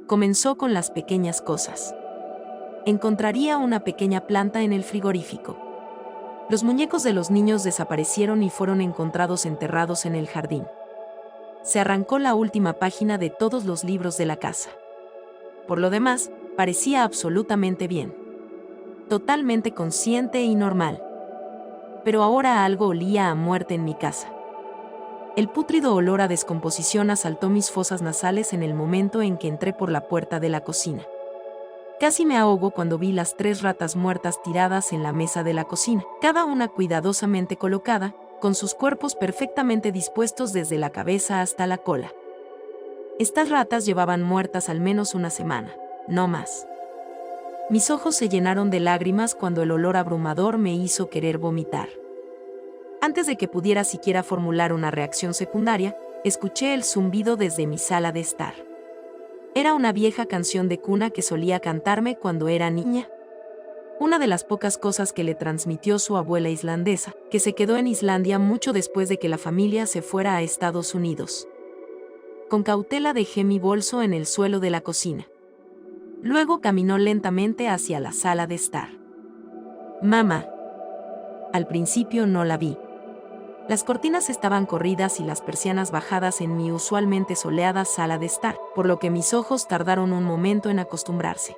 Comenzó con las pequeñas cosas. Encontraría una pequeña planta en el frigorífico. Los muñecos de los niños desaparecieron y fueron encontrados enterrados en el jardín. Se arrancó la última página de todos los libros de la casa. Por lo demás, parecía absolutamente bien. Totalmente consciente y normal. Pero ahora algo olía a muerte en mi casa. El pútrido olor a descomposición asaltó mis fosas nasales en el momento en que entré por la puerta de la cocina. Casi me ahogo cuando vi las 3 ratas muertas tiradas en la mesa de la cocina, cada una cuidadosamente colocada, con sus cuerpos perfectamente dispuestos desde la cabeza hasta la cola. Estas ratas llevaban muertas al menos una semana, no más. Mis ojos se llenaron de lágrimas cuando el olor abrumador me hizo querer vomitar. Antes de que pudiera siquiera formular una reacción secundaria, escuché el zumbido desde mi sala de estar. Era una vieja canción de cuna que solía cantarme cuando era niña. Una de las pocas cosas que le transmitió su abuela islandesa, que se quedó en Islandia mucho después de que la familia se fuera a Estados Unidos. Con cautela dejé mi bolso en el suelo de la cocina. Luego caminó lentamente hacia la sala de estar. Mamá. Al principio no la vi. Las cortinas estaban corridas y las persianas bajadas en mi usualmente soleada sala de estar, por lo que mis ojos tardaron un momento en acostumbrarse.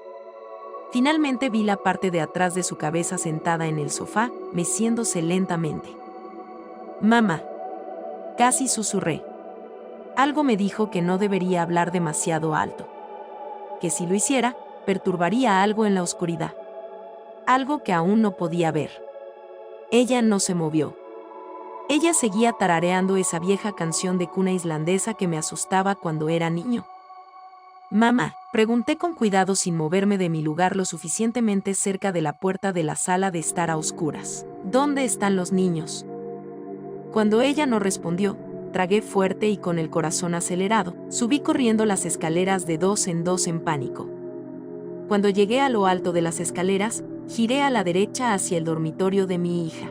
Finalmente vi la parte de atrás de su cabeza sentada en el sofá, meciéndose lentamente. Mamá. Casi susurré. Algo me dijo que no debería hablar demasiado alto. Que si lo hiciera, perturbaría algo en la oscuridad. Algo que aún no podía ver. Ella no se movió. Ella seguía tarareando esa vieja canción de cuna islandesa que me asustaba cuando era niño. Mamá, pregunté con cuidado sin moverme de mi lugar lo suficientemente cerca de la puerta de la sala de estar a oscuras. ¿Dónde están los niños? Cuando ella no respondió, tragué fuerte y con el corazón acelerado, subí corriendo las escaleras de 2 en 2 en pánico. Cuando llegué a lo alto de las escaleras, giré a la derecha hacia el dormitorio de mi hija.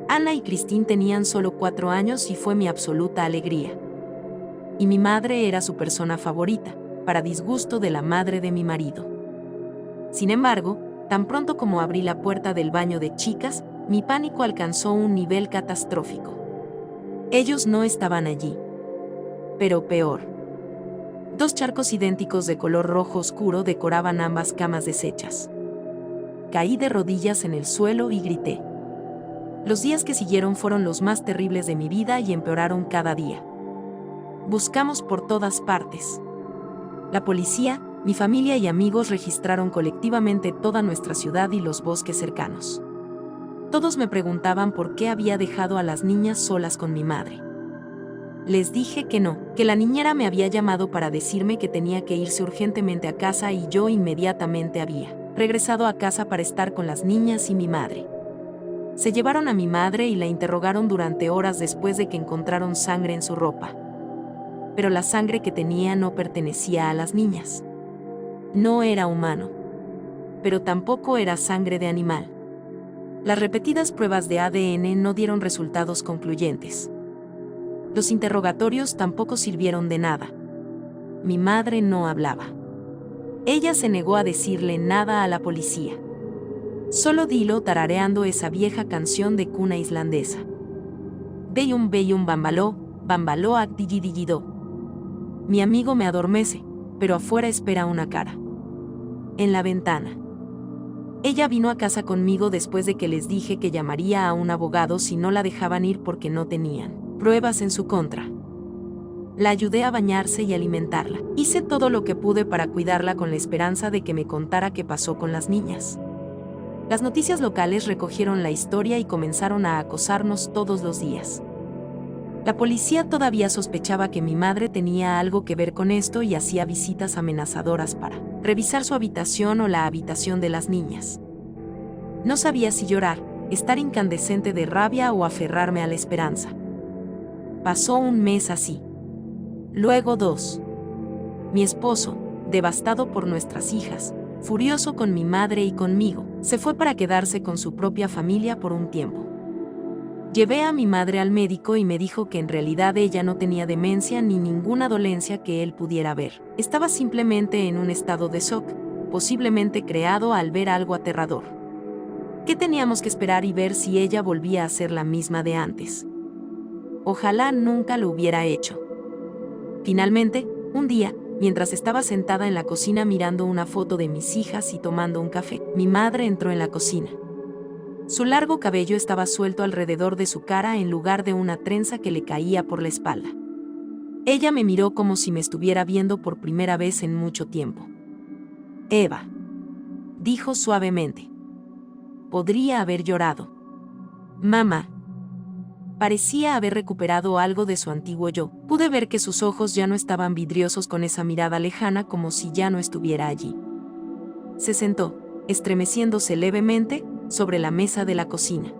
Ana y Christine tenían solo 4 años y fue mi absoluta alegría. Y mi madre era su persona favorita, para disgusto de la madre de mi marido. Sin embargo, tan pronto como abrí la puerta del baño de chicas, mi pánico alcanzó un nivel catastrófico. Ellos no estaban allí. Pero peor. 2 charcos idénticos de color rojo oscuro decoraban ambas camas deshechas. Caí de rodillas en el suelo y grité. Los días que siguieron fueron los más terribles de mi vida y empeoraron cada día. Buscamos por todas partes. La policía, mi familia y amigos registraron colectivamente toda nuestra ciudad y los bosques cercanos. Todos me preguntaban por qué había dejado a las niñas solas con mi madre. Les dije que no, que la niñera me había llamado para decirme que tenía que irse urgentemente a casa y yo inmediatamente había regresado a casa para estar con las niñas y mi madre. Se llevaron a mi madre y la interrogaron durante horas después de que encontraron sangre en su ropa. Pero la sangre que tenía no pertenecía a las niñas. No era humano. Pero tampoco era sangre de animal. Las repetidas pruebas de ADN no dieron resultados concluyentes. Los interrogatorios tampoco sirvieron de nada. Mi madre no hablaba. Ella se negó a decirle nada a la policía. Solo dilo tarareando esa vieja canción de cuna islandesa. Beyum beyum bambaló, bambaló actigidigidó. Mi amigo me adormece, pero afuera espera una cara. En la ventana. Ella vino a casa conmigo después de que les dije que llamaría a un abogado si no la dejaban ir porque no tenían pruebas en su contra. La ayudé a bañarse y alimentarla. Hice todo lo que pude para cuidarla con la esperanza de que me contara qué pasó con las niñas. Las noticias locales recogieron la historia y comenzaron a acosarnos todos los días. La policía todavía sospechaba que mi madre tenía algo que ver con esto y hacía visitas amenazadoras para revisar su habitación o la habitación de las niñas. No sabía si llorar, estar incandescente de rabia o aferrarme a la esperanza. Pasó un mes así. Luego 2. Mi esposo, devastado por nuestras hijas, furioso con mi madre y conmigo, se fue para quedarse con su propia familia por un tiempo. Llevé a mi madre al médico y me dijo que en realidad ella no tenía demencia ni ninguna dolencia que él pudiera ver. Estaba simplemente en un estado de shock, posiblemente creado al ver algo aterrador. ¿Qué teníamos que esperar y ver si ella volvía a ser la misma de antes? Ojalá nunca lo hubiera hecho. Finalmente, un día, mientras estaba sentada en la cocina mirando una foto de mis hijas y tomando un café, mi madre entró en la cocina. Su largo cabello estaba suelto alrededor de su cara en lugar de una trenza que le caía por la espalda. Ella me miró como si me estuviera viendo por primera vez en mucho tiempo. «Eva», dijo suavemente. Podría haber llorado. «Mamá». Parecía haber recuperado algo de su antiguo yo. Pude ver que sus ojos ya no estaban vidriosos con esa mirada lejana como si ya no estuviera allí. Se sentó, estremeciéndose levemente, sobre la mesa de la cocina.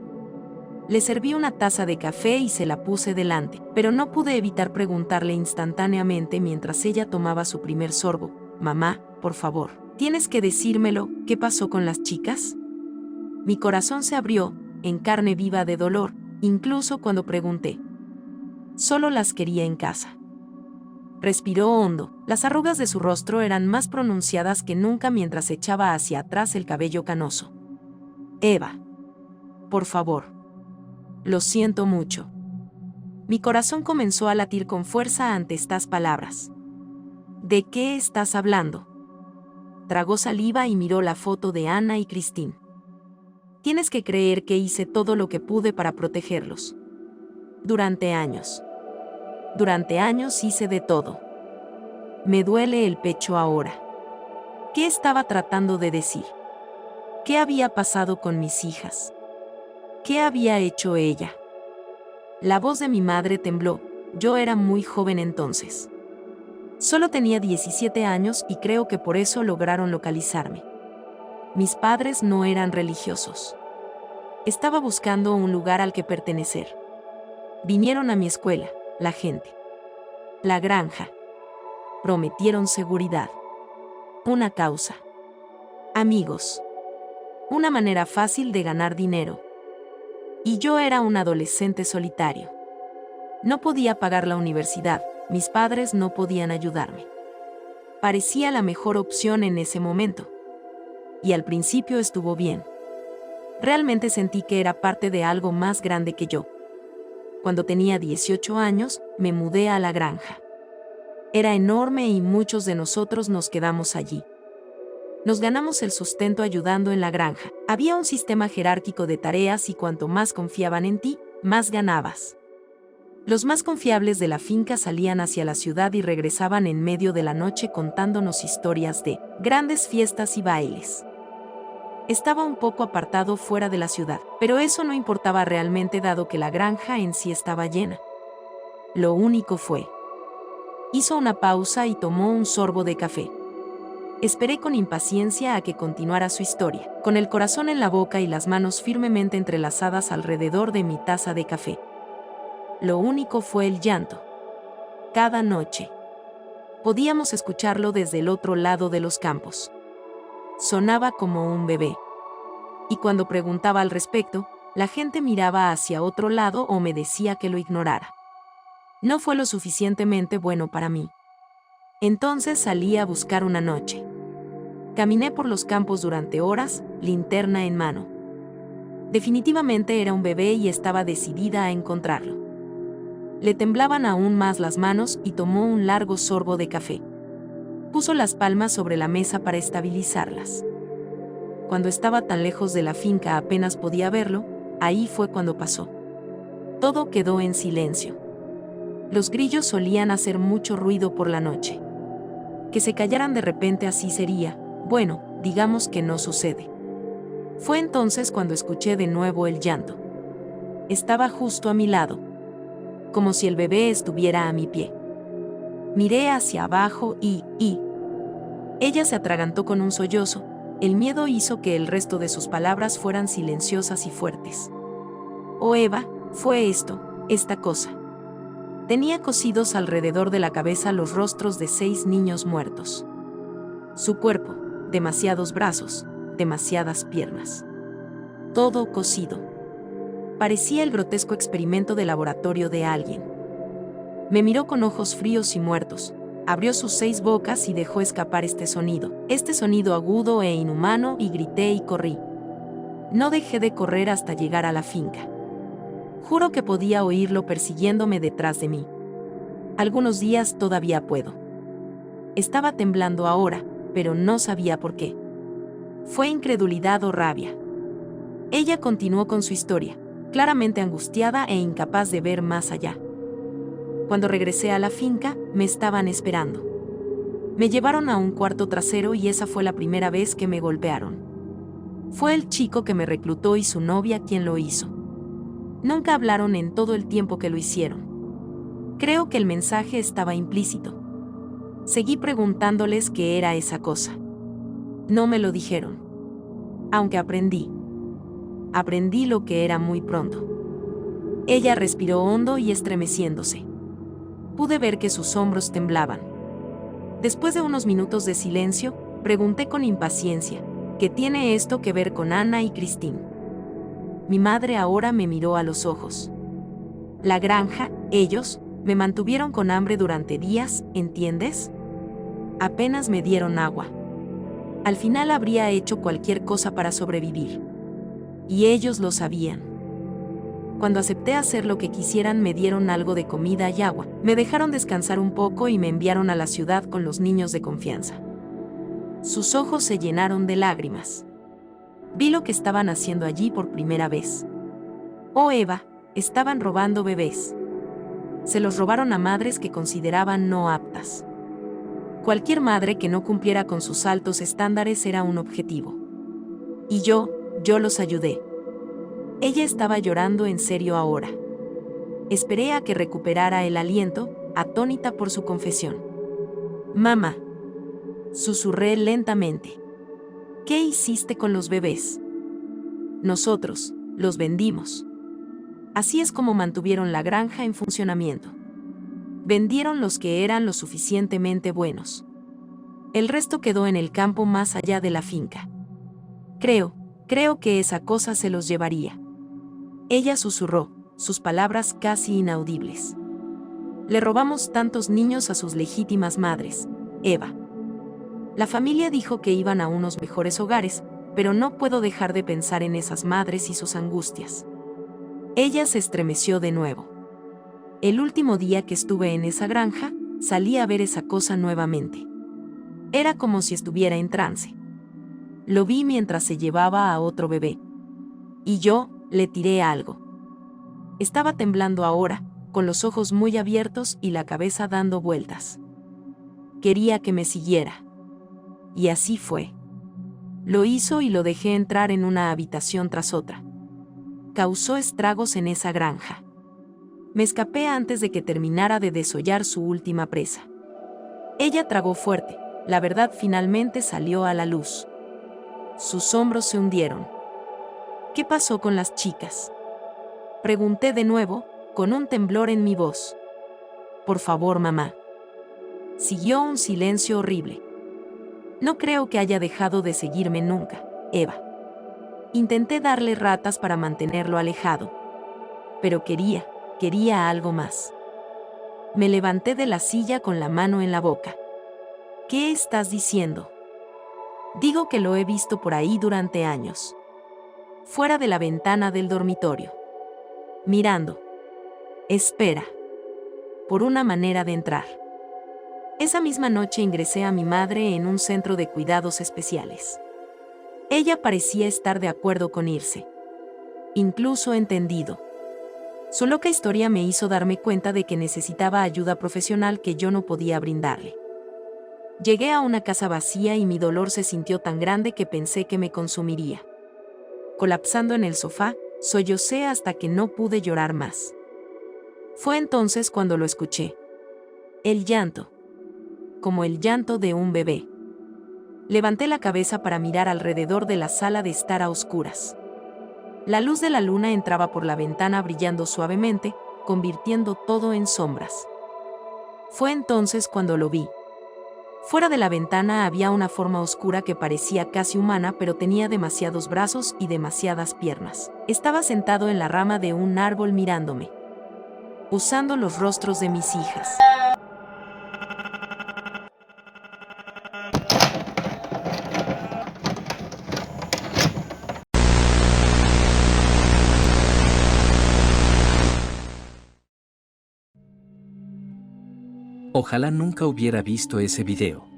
Le serví una taza de café y se la puse delante, pero no pude evitar preguntarle instantáneamente mientras ella tomaba su primer sorbo: «Mamá, por favor, tienes que decírmelo, ¿qué pasó con las chicas?». Mi corazón se abrió, en carne viva de dolor, incluso cuando pregunté. Solo las quería en casa. Respiró hondo. Las arrugas de su rostro eran más pronunciadas que nunca mientras echaba hacia atrás el cabello canoso. «Eva, por favor. Lo siento mucho». Mi corazón comenzó a latir con fuerza ante estas palabras. «¿De qué estás hablando?». Tragó saliva y miró la foto de Ana y Christine. «Tienes que creer que hice todo lo que pude para protegerlos. Durante años. Durante años hice de todo. Me duele el pecho ahora». ¿Qué estaba tratando de decir? ¿Qué había pasado con mis hijas? ¿Qué había hecho ella? La voz de mi madre tembló. Yo era muy joven entonces. Solo tenía 17 años y creo que por eso lograron localizarme. Mis padres no eran religiosos. Estaba buscando un lugar al que pertenecer. Vinieron a mi escuela, la gente. La granja. Prometieron seguridad. Una causa. Amigos. Una manera fácil de ganar dinero. Y yo era un adolescente solitario. No podía pagar la universidad, mis padres no podían ayudarme. Parecía la mejor opción en ese momento. Y al principio estuvo bien. Realmente sentí que era parte de algo más grande que yo. Cuando tenía 18 años, me mudé a la granja. Era enorme y muchos de nosotros nos quedamos allí. Nos ganamos el sustento ayudando en la granja. Había un sistema jerárquico de tareas y cuanto más confiaban en ti, más ganabas. Los más confiables de la finca salían hacia la ciudad y regresaban en medio de la noche contándonos historias de grandes fiestas y bailes. Estaba un poco apartado fuera de la ciudad, pero eso no importaba realmente dado que la granja en sí estaba llena. Lo único fue. Hizo una pausa y tomó un sorbo de café. Esperé con impaciencia a que continuara su historia, con el corazón en la boca y las manos firmemente entrelazadas alrededor de mi taza de café. Lo único fue el llanto. Cada noche. Podíamos escucharlo desde el otro lado de los campos. Sonaba como un bebé. Y cuando preguntaba al respecto, la gente miraba hacia otro lado o me decía que lo ignorara. No fue lo suficientemente bueno para mí. Entonces salí a buscar una noche. Caminé por los campos durante horas, linterna en mano. Definitivamente era un bebé y estaba decidida a encontrarlo. Le temblaban aún más las manos y tomó un largo sorbo de café. Puso las palmas sobre la mesa para estabilizarlas. Cuando estaba tan lejos de la finca apenas podía verlo, ahí fue cuando pasó. Todo quedó en silencio. Los grillos solían hacer mucho ruido por la noche. Que se callaran de repente así sería, bueno, digamos que no sucede. Fue entonces cuando escuché de nuevo el llanto. Estaba justo a mi lado, como si el bebé estuviera a mi pie. Miré hacia abajo y... Ella se atragantó con un sollozo. El miedo hizo que el resto de sus palabras fueran silenciosas y fuertes. «Oh Eva, fue esta cosa». Tenía cosidos alrededor de la cabeza los rostros de 6 niños muertos. Su cuerpo, demasiados brazos, demasiadas piernas. Todo cosido. Parecía el grotesco experimento de laboratorio de alguien. Me miró con ojos fríos y muertos, abrió sus 6 bocas y dejó escapar este sonido agudo e inhumano, y grité y corrí. No dejé de correr hasta llegar a la finca. Juro que podía oírlo persiguiéndome detrás de mí. Algunos días todavía puedo. Estaba temblando ahora, pero no sabía por qué. Fue incredulidad o rabia. Ella continuó con su historia, claramente angustiada e incapaz de ver más allá. Cuando regresé a la finca, me estaban esperando. Me llevaron a un cuarto trasero y esa fue la primera vez que me golpearon. Fue el chico que me reclutó y su novia quien lo hizo. Nunca hablaron en todo el tiempo que lo hicieron. Creo que el mensaje estaba implícito. Seguí preguntándoles qué era esa cosa. No me lo dijeron. Aunque aprendí. Aprendí lo que era muy pronto. Ella respiró hondo y estremeciéndose. Pude ver que sus hombros temblaban. Después de unos minutos de silencio, pregunté con impaciencia, ¿qué tiene esto que ver con Ana y Christine? Mi madre ahora me miró a los ojos. La granja, ellos, me mantuvieron con hambre durante días, ¿entiendes? Apenas me dieron agua. Al final habría hecho cualquier cosa para sobrevivir. Y ellos lo sabían. Cuando acepté hacer lo que quisieran me dieron algo de comida y agua, me dejaron descansar un poco y me enviaron a la ciudad con los niños de confianza. Sus ojos se llenaron de lágrimas. Vi lo que estaban haciendo allí por primera vez. Oh Eva, estaban robando bebés. Se los robaron a madres que consideraban no aptas. Cualquier madre que no cumpliera con sus altos estándares era un objetivo. Y yo los ayudé. Ella estaba llorando en serio ahora. Esperé a que recuperara el aliento, atónita por su confesión. Mamá, susurré lentamente. ¿Qué hiciste con los bebés? Nosotros, los vendimos. Así es como mantuvieron la granja en funcionamiento. Vendieron los que eran lo suficientemente buenos. El resto quedó en el campo más allá de la finca. Creo que esa cosa se los llevaría. Ella susurró, sus palabras casi inaudibles. Le robamos tantos niños a sus legítimas madres, Eva. La familia dijo que iban a unos mejores hogares, pero no puedo dejar de pensar en esas madres y sus angustias. Ella se estremeció de nuevo. El último día que estuve en esa granja, salí a ver esa cosa nuevamente. Era como si estuviera en trance. Lo vi mientras se llevaba a otro bebé. Y yo le tiré algo. Estaba temblando ahora, con los ojos muy abiertos y la cabeza dando vueltas. Quería que me siguiera. Y así fue. Lo hizo y lo dejé entrar en una habitación tras otra. Causó estragos en esa granja. Me escapé antes de que terminara de desollar su última presa. Ella tragó fuerte, la verdad finalmente salió a la luz. Sus hombros se hundieron. ¿Qué pasó con las chicas? Pregunté de nuevo, con un temblor en mi voz. Por favor, mamá. Siguió un silencio horrible. No creo que haya dejado de seguirme nunca, Eva. Intenté darle ratas para mantenerlo alejado. Pero quería algo más. Me levanté de la silla con la mano en la boca. ¿Qué estás diciendo? Digo que lo he visto por ahí durante años. Fuera de la ventana del dormitorio. Mirando. Espera. Por una manera de entrar. Esa misma noche ingresé a mi madre en un centro de cuidados especiales. Ella parecía estar de acuerdo con irse. Incluso entendido. Su loca historia me hizo darme cuenta de que necesitaba ayuda profesional que yo no podía brindarle. Llegué a una casa vacía y mi dolor se sintió tan grande que pensé que me consumiría. Colapsando en el sofá, sollocé hasta que no pude llorar más. Fue entonces cuando lo escuché. El llanto. Como el llanto de un bebé. Levanté la cabeza para mirar alrededor de la sala de estar a oscuras. La luz de la luna entraba por la ventana brillando suavemente, convirtiendo todo en sombras. Fue entonces cuando lo vi. Fuera de la ventana había una forma oscura que parecía casi humana, pero tenía demasiados brazos y demasiadas piernas. Estaba sentado en la rama de un árbol mirándome, usando los rostros de mis hijas. Ojalá nunca hubiera visto ese video.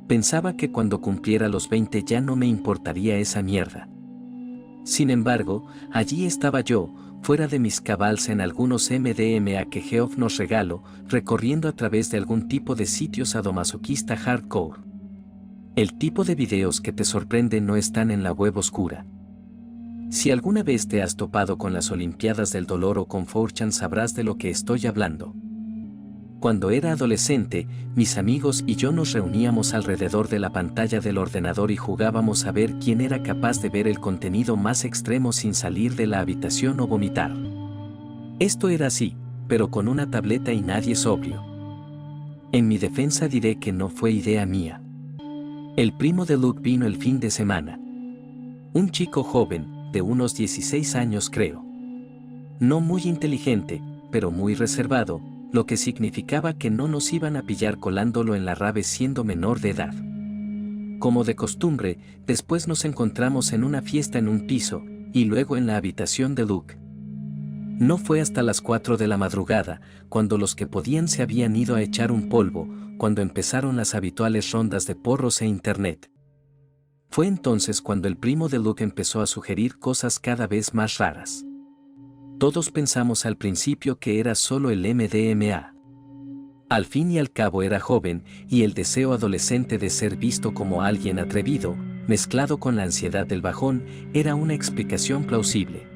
Pensaba que cuando cumpliera los 20 ya no me importaría esa mierda. Sin embargo, allí estaba yo, fuera de mis cabals en algunos MDMA que Geoff nos regaló, recorriendo a través de algún tipo de sitio sadomasoquista hardcore. El tipo de videos que te sorprenden no están en la web oscura. Si alguna vez te has topado con las Olimpiadas del Dolor o con 4chan sabrás de lo que estoy hablando. Cuando era adolescente, mis amigos y yo nos reuníamos alrededor de la pantalla del ordenador y jugábamos a ver quién era capaz de ver el contenido más extremo sin salir de la habitación o vomitar. Esto era así, pero con una tableta y nadie sobrio. En mi defensa diré que no fue idea mía. El primo de Luke vino el fin de semana. Un chico joven, de unos 16 años creo. No muy inteligente, pero muy reservado, lo que significaba que no nos iban a pillar colándolo en la rave siendo menor de edad. Como de costumbre, después nos encontramos en una fiesta en un piso, y luego en la habitación de Luke. No fue hasta las 4 de la madrugada, cuando los que podían se habían ido a echar un polvo, cuando empezaron las habituales rondas de porros e internet. Fue entonces cuando el primo de Luke empezó a sugerir cosas cada vez más raras. Todos pensamos al principio que era solo el MDMA. Al fin y al cabo era joven, y el deseo adolescente de ser visto como alguien atrevido, mezclado con la ansiedad del bajón, era una explicación plausible.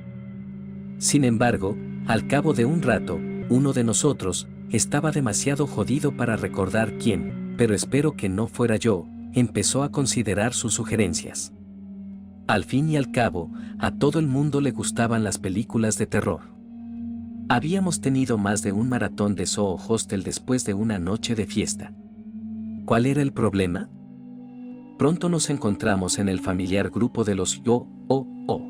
Sin embargo, al cabo de un rato, uno de nosotros estaba demasiado jodido para recordar quién, pero espero que no fuera yo, empezó a considerar sus sugerencias. Al fin y al cabo, a todo el mundo le gustaban las películas de terror. Habíamos tenido más de un maratón de Soho Hostel después de una noche de fiesta. ¿Cuál era el problema? Pronto nos encontramos en el familiar grupo de los Yo-O-O.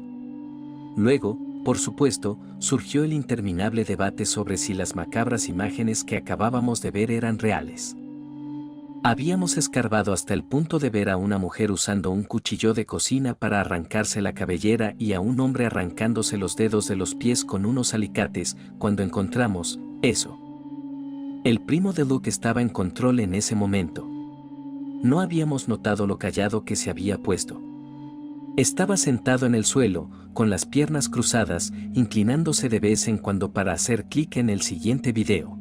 Luego, por supuesto, surgió el interminable debate sobre si las macabras imágenes que acabábamos de ver eran reales. Habíamos escarbado hasta el punto de ver a una mujer usando un cuchillo de cocina para arrancarse la cabellera y a un hombre arrancándose los dedos de los pies con unos alicates, cuando encontramos eso. El primo de Luke estaba en control en ese momento. No habíamos notado lo callado que se había puesto. Estaba sentado en el suelo, con las piernas cruzadas, inclinándose de vez en cuando para hacer clic en el siguiente video.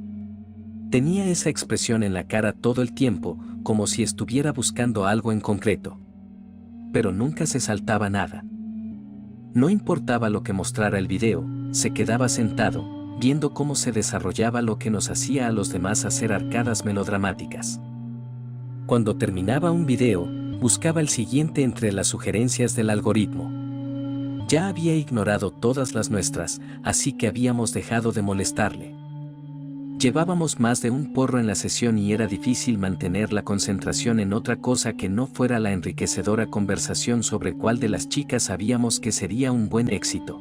Tenía esa expresión en la cara todo el tiempo, como si estuviera buscando algo en concreto. Pero nunca se saltaba nada. No importaba lo que mostrara el video, se quedaba sentado, viendo cómo se desarrollaba lo que nos hacía a los demás hacer arcadas melodramáticas. Cuando terminaba un video, buscaba el siguiente entre las sugerencias del algoritmo. Ya había ignorado todas las nuestras, así que habíamos dejado de molestarle. Llevábamos más de un porro en la sesión y era difícil mantener la concentración en otra cosa que no fuera la enriquecedora conversación sobre cuál de las chicas sabíamos que sería un buen éxito.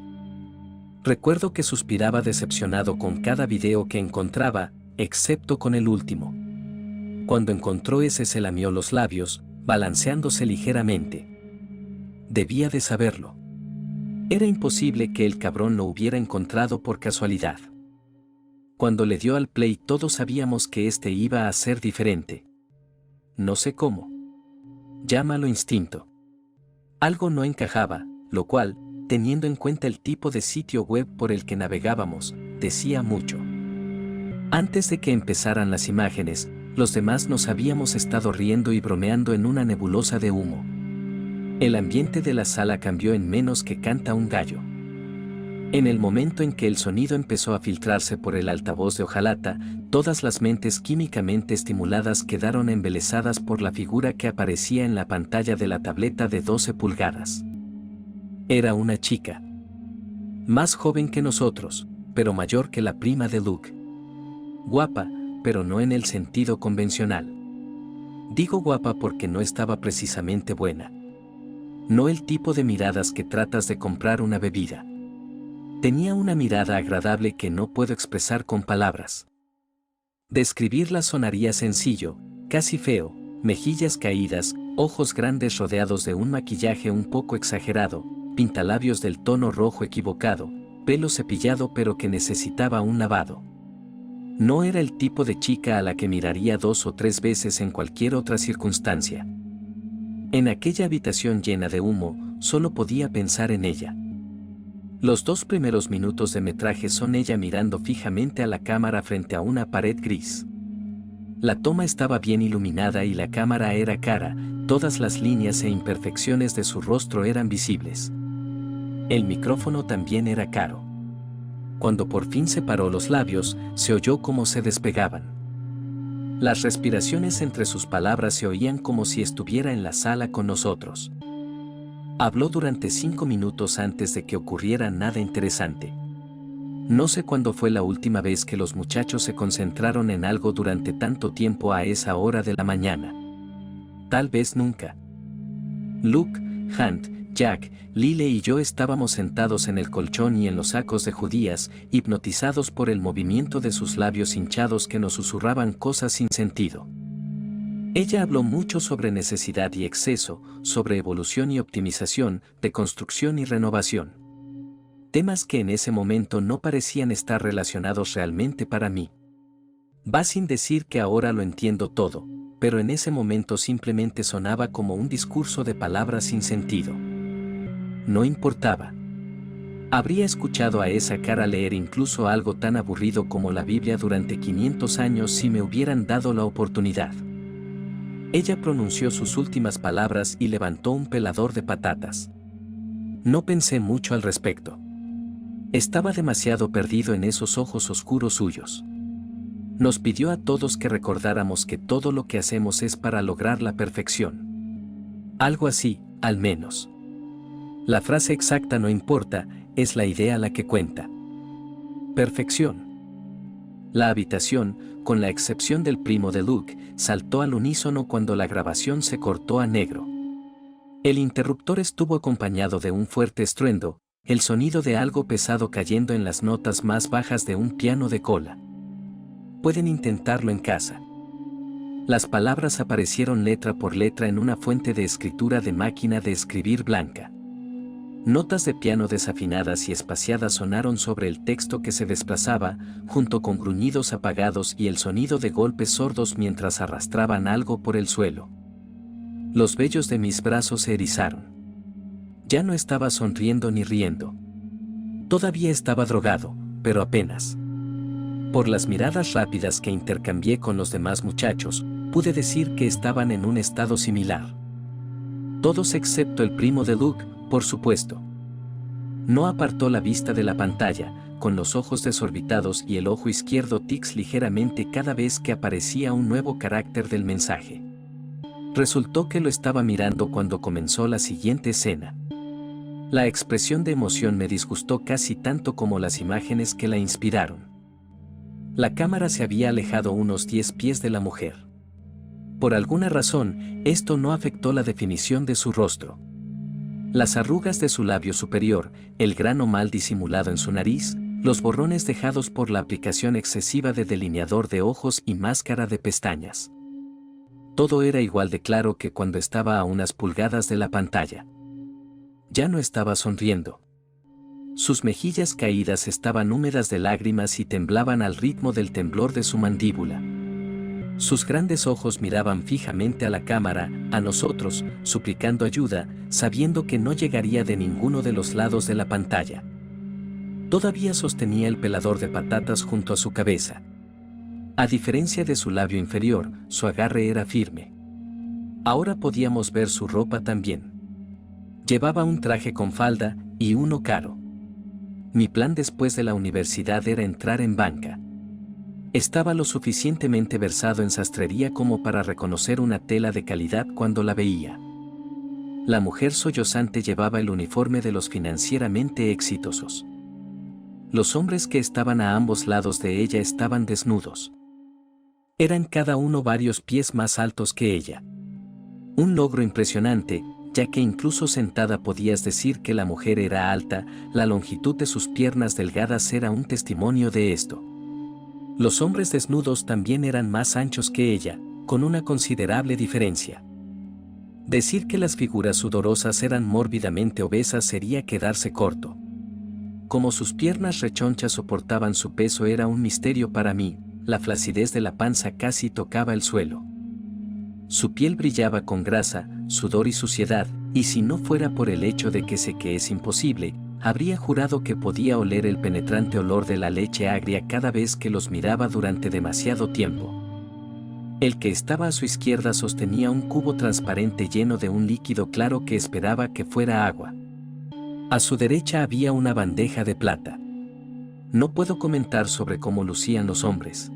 Recuerdo que suspiraba decepcionado con cada video que encontraba, excepto con el último. Cuando encontró ese se lamió los labios, balanceándose ligeramente. Debía de saberlo. Era imposible que el cabrón lo hubiera encontrado por casualidad. Cuando le dio al play todos sabíamos que este iba a ser diferente. No sé cómo. Llámalo instinto. Algo no encajaba, lo cual, teniendo en cuenta el tipo de sitio web por el que navegábamos, decía mucho. Antes de que empezaran las imágenes, los demás nos habíamos estado riendo y bromeando en una nebulosa de humo. El ambiente de la sala cambió en menos que canta un gallo. En el momento en que el sonido empezó a filtrarse por el altavoz de hojalata, todas las mentes químicamente estimuladas quedaron embelesadas por la figura que aparecía en la pantalla de la tableta de 12 pulgadas. Era una chica. Más joven que nosotros, pero mayor que la prima de Luke. Guapa, pero no en el sentido convencional. Digo guapa porque no estaba precisamente buena. No el tipo de miradas que tratas de comprar una bebida. Tenía una mirada agradable que no puedo expresar con palabras. Describirla sonaría sencillo, casi feo, mejillas caídas, ojos grandes rodeados de un maquillaje un poco exagerado, pintalabios del tono rojo equivocado, pelo cepillado pero que necesitaba un lavado. No era el tipo de chica a la que miraría 2 o 3 veces en cualquier otra circunstancia. En aquella habitación llena de humo, solo podía pensar en ella. Los 2 primeros minutos de metraje son ella mirando fijamente a la cámara frente a una pared gris. La toma estaba bien iluminada y la cámara era cara, todas las líneas e imperfecciones de su rostro eran visibles. El micrófono también era caro. Cuando por fin separó los labios, se oyó cómo se despegaban. Las respiraciones entre sus palabras se oían como si estuviera en la sala con nosotros. Habló durante 5 minutos antes de que ocurriera nada interesante. No sé cuándo fue la última vez que los muchachos se concentraron en algo durante tanto tiempo a esa hora de la mañana. Tal vez nunca. Luke, Hunt, Jack, Lyle y yo estábamos sentados en el colchón y en los sacos de judías, hipnotizados por el movimiento de sus labios hinchados que nos susurraban cosas sin sentido. Ella habló mucho sobre necesidad y exceso, sobre evolución y optimización, de construcción y renovación. Temas que en ese momento no parecían estar relacionados realmente para mí. Va sin decir que ahora lo entiendo todo, pero en ese momento simplemente sonaba como un discurso de palabras sin sentido. No importaba. Habría escuchado a esa cara leer incluso algo tan aburrido como la Biblia durante 500 años si me hubieran dado la oportunidad. Ella pronunció sus últimas palabras y levantó un pelador de patatas. No pensé mucho al respecto. Estaba demasiado perdido en esos ojos oscuros suyos. Nos pidió a todos que recordáramos que todo lo que hacemos es para lograr la perfección. Algo así, al menos. La frase exacta no importa, es la idea la que cuenta. Perfección. La habitación, con la excepción del primo de Luke, saltó al unísono cuando la grabación se cortó a negro. El interruptor estuvo acompañado de un fuerte estruendo, el sonido de algo pesado cayendo en las notas más bajas de un piano de cola. Pueden intentarlo en casa. Las palabras aparecieron letra por letra en una fuente de escritura de máquina de escribir blanca. Notas de piano desafinadas y espaciadas sonaron sobre el texto que se desplazaba, junto con gruñidos apagados y el sonido de golpes sordos mientras arrastraban algo por el suelo. Los vellos de mis brazos se erizaron. Ya no estaba sonriendo ni riendo. Todavía estaba drogado, pero apenas. Por las miradas rápidas que intercambié con los demás muchachos, pude decir que estaban en un estado similar. Todos excepto el primo de Luke, por supuesto. No apartó la vista de la pantalla, con los ojos desorbitados y el ojo izquierdo tics ligeramente cada vez que aparecía un nuevo carácter del mensaje. Resultó que lo estaba mirando cuando comenzó la siguiente escena. La expresión de emoción me disgustó casi tanto como las imágenes que la inspiraron. La cámara se había alejado unos 10 pies de la mujer. Por alguna razón, esto no afectó la definición de su rostro. Las arrugas de su labio superior, el grano mal disimulado en su nariz, los borrones dejados por la aplicación excesiva de delineador de ojos y máscara de pestañas. Todo era igual de claro que cuando estaba a unas pulgadas de la pantalla. Ya no estaba sonriendo. Sus mejillas caídas estaban húmedas de lágrimas y temblaban al ritmo del temblor de su mandíbula. Sus grandes ojos miraban fijamente a la cámara, a nosotros, suplicando ayuda, sabiendo que no llegaría de ninguno de los lados de la pantalla. Todavía sostenía el pelador de patatas junto a su cabeza. A diferencia de su labio inferior, su agarre era firme. Ahora podíamos ver su ropa también. Llevaba un traje con falda, y uno caro. Mi plan después de la universidad era entrar en banca. Estaba lo suficientemente versado en sastrería como para reconocer una tela de calidad cuando la veía. La mujer sollozante llevaba el uniforme de los financieramente exitosos. Los hombres que estaban a ambos lados de ella estaban desnudos. Eran cada uno varios pies más altos que ella. Un logro impresionante, ya que incluso sentada podías decir que la mujer era alta, la longitud de sus piernas delgadas era un testimonio de esto. Los hombres desnudos también eran más anchos que ella, con una considerable diferencia. Decir que las figuras sudorosas eran mórbidamente obesas sería quedarse corto. Como sus piernas rechonchas soportaban su peso era un misterio para mí, la flacidez de la panza casi tocaba el suelo. Su piel brillaba con grasa, sudor y suciedad, y si no fuera por el hecho de que sé que es imposible, habría jurado que podía oler el penetrante olor de la leche agria cada vez que los miraba durante demasiado tiempo. El que estaba a su izquierda sostenía un cubo transparente lleno de un líquido claro que esperaba que fuera agua. A su derecha había una bandeja de plata. No puedo comentar sobre cómo lucían los hombres.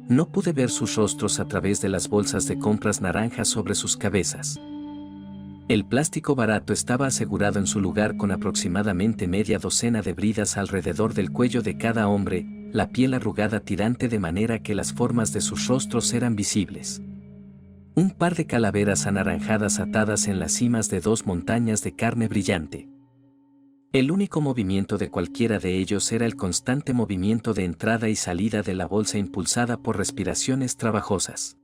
No pude ver sus rostros a través de las bolsas de compras naranjas sobre sus cabezas. El plástico barato estaba asegurado en su lugar con aproximadamente media docena de bridas alrededor del cuello de cada hombre, la piel arrugada tirante de manera que las formas de sus rostros eran visibles. Un par de calaveras anaranjadas atadas en las cimas de dos montañas de carne brillante. El único movimiento de cualquiera de ellos era el constante movimiento de entrada y salida de la bolsa impulsada por respiraciones trabajosas.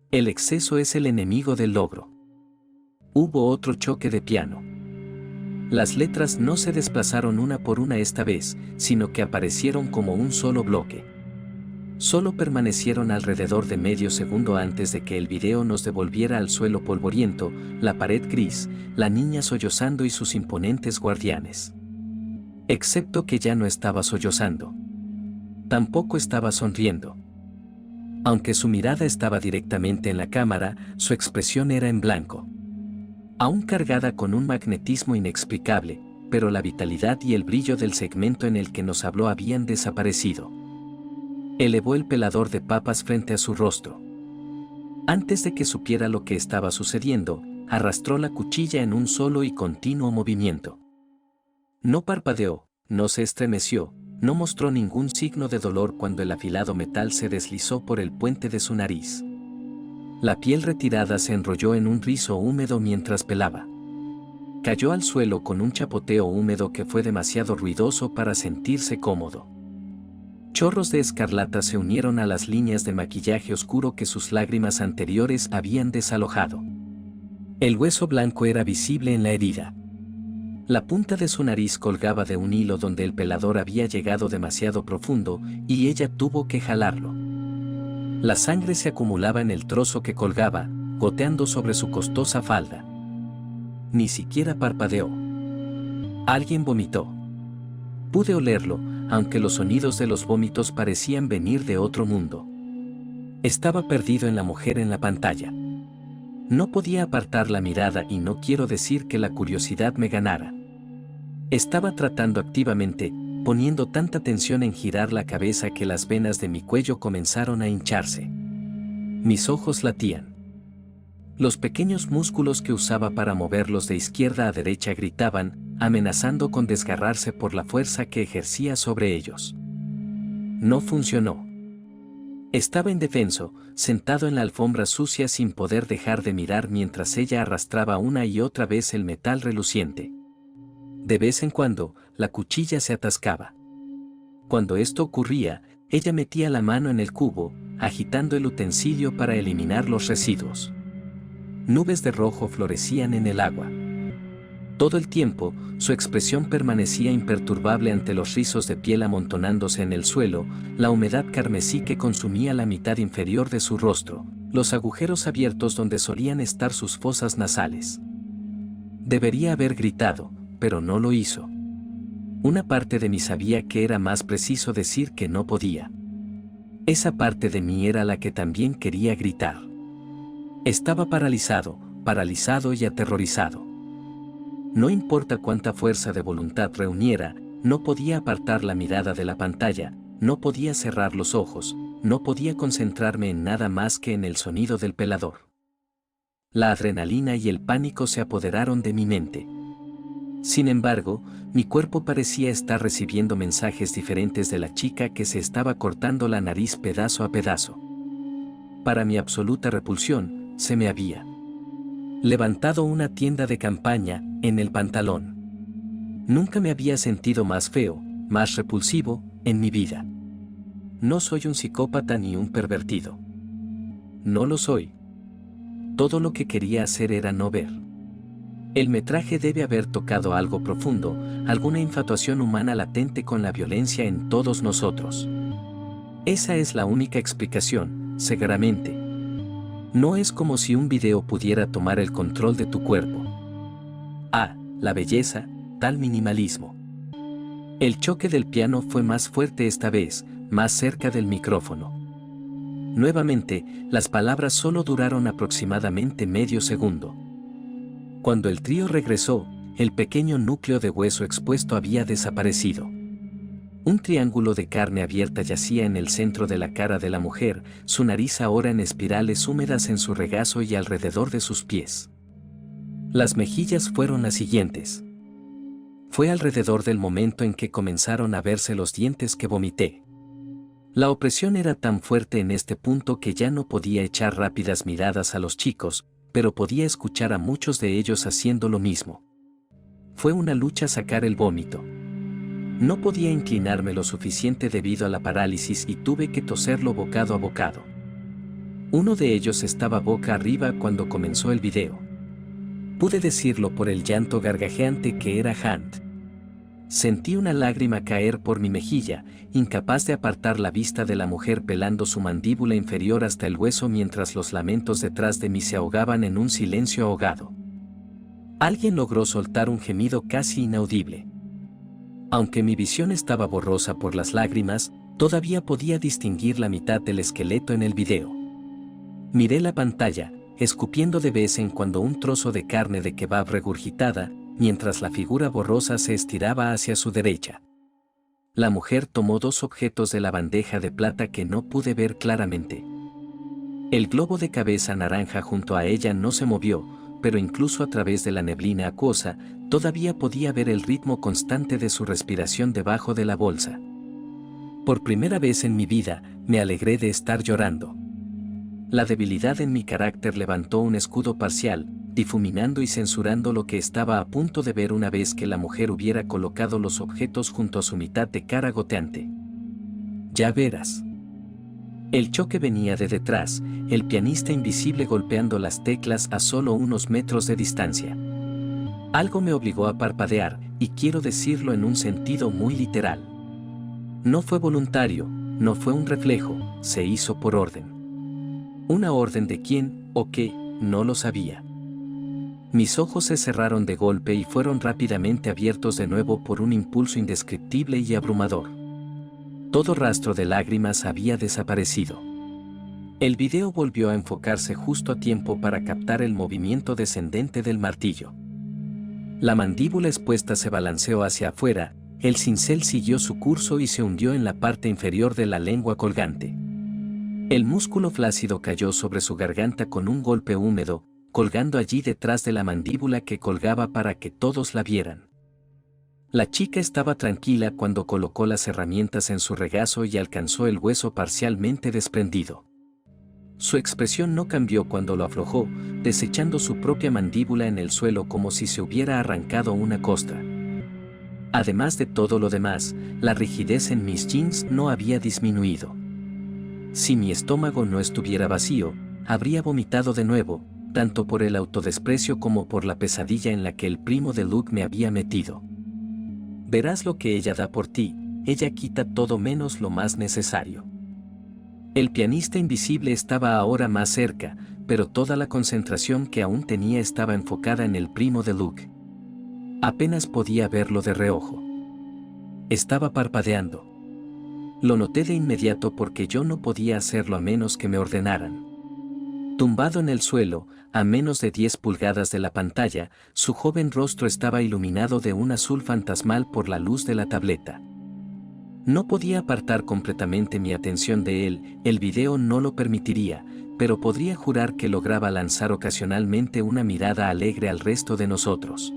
El exceso es el enemigo del logro. Hubo otro choque de piano. Las letras no se desplazaron una por una esta vez, sino que aparecieron como un solo bloque. Solo permanecieron alrededor de medio segundo antes de que el video nos devolviera al suelo polvoriento, la pared gris, la niña sollozando y sus imponentes guardianes. Excepto que ya no estaba sollozando. Tampoco estaba sonriendo. Aunque su mirada estaba directamente en la cámara, su expresión era en blanco. Aún cargada con un magnetismo inexplicable, pero la vitalidad y el brillo del segmento en el que nos habló habían desaparecido. Elevó el pelador de papas frente a su rostro. Antes de que supiera lo que estaba sucediendo, arrastró la cuchilla en un solo y continuo movimiento. No parpadeó, no se estremeció, no mostró ningún signo de dolor cuando el afilado metal se deslizó por el puente de su nariz. La piel retirada se enrolló en un rizo húmedo mientras pelaba. Cayó al suelo con un chapoteo húmedo que fue demasiado ruidoso para sentirse cómodo. Chorros de escarlata se unieron a las líneas de maquillaje oscuro que sus lágrimas anteriores habían desalojado. El hueso blanco era visible en la herida. La punta de su nariz colgaba de un hilo donde el pelador había llegado demasiado profundo y ella tuvo que jalarlo. La sangre se acumulaba en el trozo que colgaba, goteando sobre su costosa falda. Ni siquiera parpadeó. Alguien vomitó. Pude olerlo, aunque los sonidos de los vómitos parecían venir de otro mundo. Estaba perdido en la mujer en la pantalla. No podía apartar la mirada y no quiero decir que la curiosidad me ganara. Estaba tratando activamente, poniendo tanta tensión en girar la cabeza que las venas de mi cuello comenzaron a hincharse. Mis ojos latían. Los pequeños músculos que usaba para moverlos de izquierda a derecha gritaban, amenazando con desgarrarse por la fuerza que ejercía sobre ellos. No funcionó. Estaba indefenso, sentado en la alfombra sucia sin poder dejar de mirar mientras ella arrastraba una y otra vez el metal reluciente. De vez en cuando, la cuchilla se atascaba. Cuando esto ocurría, ella metía la mano en el cubo, agitando el utensilio para eliminar los residuos. Nubes de rojo florecían en el agua. Todo el tiempo, su expresión permanecía imperturbable ante los rizos de piel amontonándose en el suelo, la humedad carmesí que consumía la mitad inferior de su rostro, los agujeros abiertos donde solían estar sus fosas nasales. Debería haber gritado, pero no lo hizo. Una parte de mí sabía que era más preciso decir que no podía. Esa parte de mí era la que también quería gritar. Estaba paralizado y aterrorizado. No importa cuánta fuerza de voluntad reuniera, no podía apartar la mirada de la pantalla, no podía cerrar los ojos, no podía concentrarme en nada más que en el sonido del pelador. La adrenalina y el pánico se apoderaron de mi mente. Sin embargo, mi cuerpo parecía estar recibiendo mensajes diferentes de la chica que se estaba cortando la nariz pedazo a pedazo. para mi absoluta repulsión, se me había levantado una tienda de campaña en el pantalón. Nunca me había sentido más feo, más repulsivo, en mi vida. No soy un psicópata ni un pervertido. No lo soy. Todo lo que quería hacer era no ver. El metraje debe haber tocado algo profundo, alguna infatuación humana latente con la violencia en todos nosotros. Esa es la única explicación, seguramente. No es como si un video pudiera tomar el control de tu cuerpo. Ah, la belleza, tal minimalismo. El choque del piano fue más fuerte esta vez, más cerca del micrófono. Nuevamente, las palabras solo duraron aproximadamente medio segundo. Cuando el trío regresó, el pequeño núcleo de hueso expuesto había desaparecido. Un triángulo de carne abierta yacía en el centro de la cara de la mujer, su nariz ahora en espirales húmedas en su regazo y alrededor de sus pies. Las mejillas fueron las siguientes. Fue alrededor del momento en que comenzaron a verse los dientes que vomité. La opresión era tan fuerte en este punto que ya no podía echar rápidas miradas a los chicos, pero podía escuchar a muchos de ellos haciendo lo mismo. Fue una lucha sacar el vómito. No podía inclinarme lo suficiente debido a la parálisis y tuve que toserlo bocado a bocado. Uno de ellos estaba boca arriba cuando comenzó el video. Pude decirlo por el llanto gargajeante que era Hunt. Sentí una lágrima caer por mi mejilla, incapaz de apartar la vista de la mujer pelando su mandíbula inferior hasta el hueso mientras los lamentos detrás de mí se ahogaban en un silencio ahogado. Alguien logró soltar un gemido casi inaudible. Aunque mi visión estaba borrosa por las lágrimas, todavía podía distinguir la mitad del esqueleto en el video. Miré la pantalla, escupiendo de vez en cuando un trozo de carne de kebab regurgitada, mientras la figura borrosa se estiraba hacia su derecha. La mujer tomó dos objetos de la bandeja de plata que no pude ver claramente. El globo de cabeza naranja junto a ella no se movió, pero incluso a través de la neblina acuosa, todavía podía ver el ritmo constante de su respiración debajo de la bolsa. Por primera vez en mi vida, me alegré de estar llorando. La debilidad en mi carácter levantó un escudo parcial, difuminando y censurando lo que estaba a punto de ver una vez que la mujer hubiera colocado los objetos junto a su mitad de cara goteante. Ya verás. El choque venía de detrás, el pianista invisible golpeando las teclas a solo unos metros de distancia. Algo me obligó a parpadear, y quiero decirlo en un sentido muy literal. No fue voluntario, no fue un reflejo, se hizo por orden. ¿Una orden de quién o qué? No lo sabía. Mis ojos se cerraron de golpe y fueron rápidamente abiertos de nuevo por un impulso indescriptible y abrumador. Todo rastro de lágrimas había desaparecido. El video volvió a enfocarse justo a tiempo para captar el movimiento descendente del martillo. La mandíbula expuesta se balanceó hacia afuera, el cincel siguió su curso y se hundió en la parte inferior de la lengua colgante. El músculo flácido cayó sobre su garganta con un golpe húmedo, colgando allí detrás de la mandíbula que colgaba para que todos la vieran. La chica estaba tranquila cuando colocó las herramientas en su regazo y alcanzó el hueso parcialmente desprendido. Su expresión no cambió cuando lo aflojó, desechando su propia mandíbula en el suelo como si se hubiera arrancado una costra. Además de todo lo demás, la rigidez en mis jeans no había disminuido. Si mi estómago no estuviera vacío, habría vomitado de nuevo, tanto por el autodesprecio como por la pesadilla en la que el primo de Luke me había metido. Verás lo que ella da por ti, ella quita todo menos lo más necesario. El pianista invisible estaba ahora más cerca, pero toda la concentración que aún tenía estaba enfocada en el primo de Luke. Apenas podía verlo de reojo. Estaba parpadeando. Lo noté de inmediato porque yo no podía hacerlo a menos que me ordenaran. Tumbado en el suelo, a menos de 10 pulgadas de la pantalla, su joven rostro estaba iluminado de un azul fantasmal por la luz de la tableta. No podía apartar completamente mi atención de él, el video no lo permitiría, pero podría jurar que lograba lanzar ocasionalmente una mirada alegre al resto de nosotros.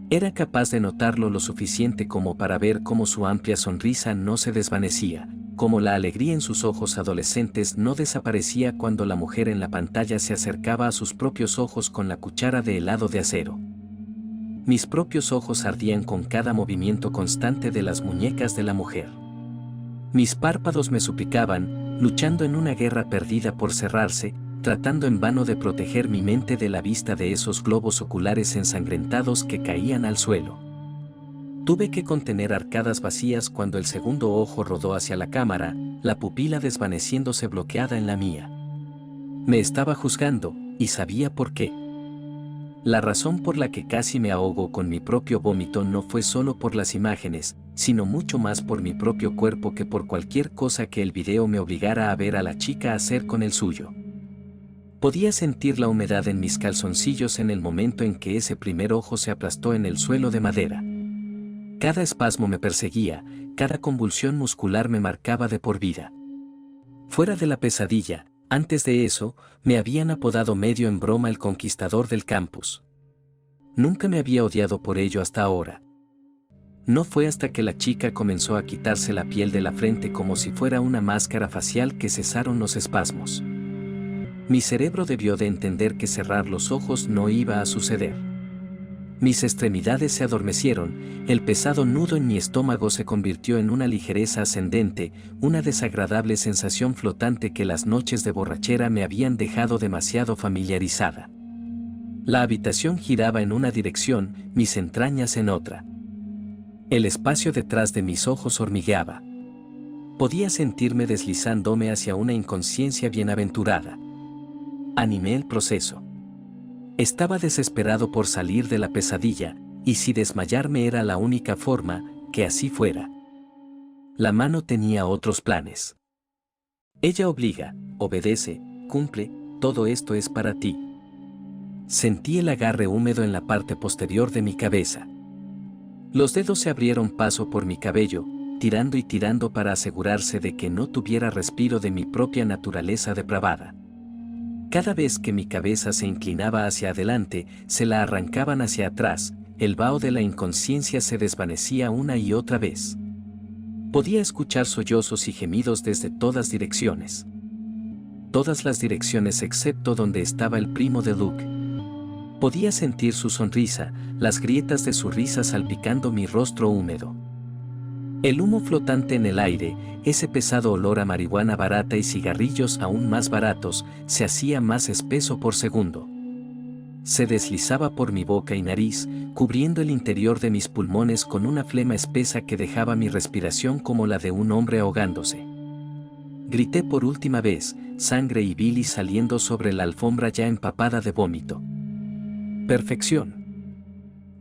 Era capaz de notarlo lo suficiente como para ver cómo su amplia sonrisa no se desvanecía, como la alegría en sus ojos adolescentes no desaparecía cuando la mujer en la pantalla se acercaba a sus propios ojos con la cuchara de helado de acero. Mis propios ojos ardían con cada movimiento constante de las muñecas de la mujer. Mis párpados me suplicaban, luchando en una guerra perdida por cerrarse, tratando en vano de proteger mi mente de la vista de esos globos oculares ensangrentados que caían al suelo. Tuve que contener arcadas vacías cuando el segundo ojo rodó hacia la cámara, la pupila desvaneciéndose bloqueada en la mía. Me estaba juzgando, y sabía por qué. La razón por la que casi me ahogo con mi propio vómito no fue solo por las imágenes, sino mucho más por mi propio cuerpo que por cualquier cosa que el video me obligara a ver a la chica hacer con el suyo. Podía sentir la humedad en mis calzoncillos en el momento en que ese primer ojo se aplastó en el suelo de madera. Cada espasmo me perseguía, cada convulsión muscular me marcaba de por vida. Fuera de la pesadilla, antes de eso, me habían apodado medio en broma el conquistador del campus. Nunca me había odiado por ello hasta ahora. No fue hasta que la chica comenzó a quitarse la piel de la frente como si fuera una máscara facial que cesaron los espasmos. Mi cerebro debió de entender que cerrar los ojos no iba a suceder. Mis extremidades se adormecieron, el pesado nudo en mi estómago se convirtió en una ligereza ascendente, una desagradable sensación flotante que las noches de borrachera me habían dejado demasiado familiarizada. La habitación giraba en una dirección, mis entrañas en otra. El espacio detrás de mis ojos hormigueaba. Podía sentirme deslizándome hacia una inconsciencia bienaventurada. Animé el proceso. Estaba desesperado por salir de la pesadilla, y si desmayarme era la única forma, que así fuera. La mano tenía otros planes. Ella obliga, obedece, cumple, todo esto es para ti. Sentí el agarre húmedo en la parte posterior de mi cabeza. Los dedos se abrieron paso por mi cabello, tirando y tirando para asegurarse de que no tuviera respiro de mi propia naturaleza depravada. Cada vez que mi cabeza se inclinaba hacia adelante, se la arrancaban hacia atrás, el vaho de la inconsciencia se desvanecía una y otra vez. Podía escuchar sollozos y gemidos desde todas direcciones. Todas las direcciones excepto donde estaba el primo de Luke. Podía sentir su sonrisa, las grietas de su risa salpicando mi rostro húmedo. El humo flotante en el aire, ese pesado olor a marihuana barata y cigarrillos aún más baratos, se hacía más espeso por segundo. Se deslizaba por mi boca y nariz, cubriendo el interior de mis pulmones con una flema espesa que dejaba mi respiración como la de un hombre ahogándose. Grité por última vez, sangre y bilis saliendo sobre la alfombra ya empapada de vómito. Perfección.